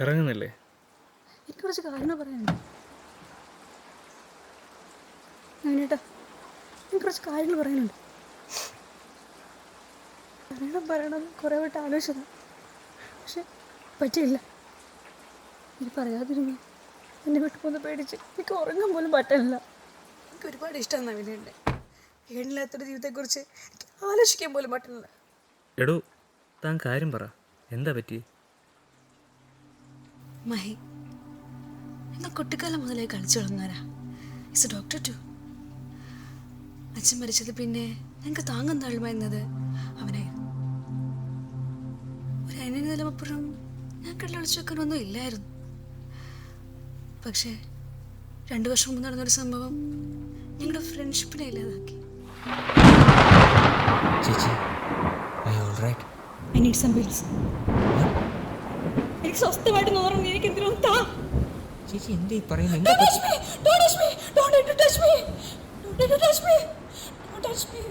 ഇറങ്ങുന്നില്ലേ? എനിക്ക് കുറച്ച് കാര്യങ്ങൾ പറയാനുണ്ട്. ഞാനേട്ടാ, എനിക്ക് കുറച്ച് കാര്യങ്ങൾ പറയാനുണ്ട്. പറയണം കുറേ വട്ടം ആലോചിച്ചതാണ്, പക്ഷെ പറ്റിയില്ല. ഇത് പറയാതിരുന്നു എന്നെ വിട്ടു പോകുന്ന പേടിച്ച് എനിക്ക് ഉറങ്ങാൻ പോലും പറ്റില്ല. എനിക്ക് ഒരുപാട് ഇഷ്ടമാണ് നവീനുണ്ട്. ഏണില്ലാത്തൊരു ജീവിതത്തെക്കുറിച്ച് എനിക്ക് ആലോചിക്കാൻ പോലും പറ്റുന്നില്ല. എടോ, താൻ കാര്യം പറ, എന്താ പറ്റി? മഹി ഞങ്ങൾ കുട്ടിക്കാലം മുതലേ കളിച്ചു വളർന്നവരാ. Is a doctor too. അച്ഛൻ മരിച്ചത് പിന്നെ ഞങ്ങൾക്ക് താങ്ങും താഴുമായിരുന്നത് അവനായിരുന്നു. ഒരു അനിയന് നിലമപ്പുറം ഞങ്ങൾക്ക് ഒളിച്ചു വെക്കാനൊന്നും ഇല്ലായിരുന്നു. പക്ഷേ 2 വർഷം മുമ്പ് നടന്നൊരു സംഭവം ഞങ്ങളുടെ ഫ്രണ്ട്ഷിപ്പിനെ ഇല്ലാതാക്കി. ചേച്ചി, are you all right? I need some pills. എനിക്ക് സ്വസ്ഥമായിട്ട് നോറങ്ങി എനിക്ക് എന്തിനും താ. ചേച്ചി എന്തീ പറയുന്നത്? Don't touch me! Don't touch me! Don't touch me! Don't touch me! Don't touch me!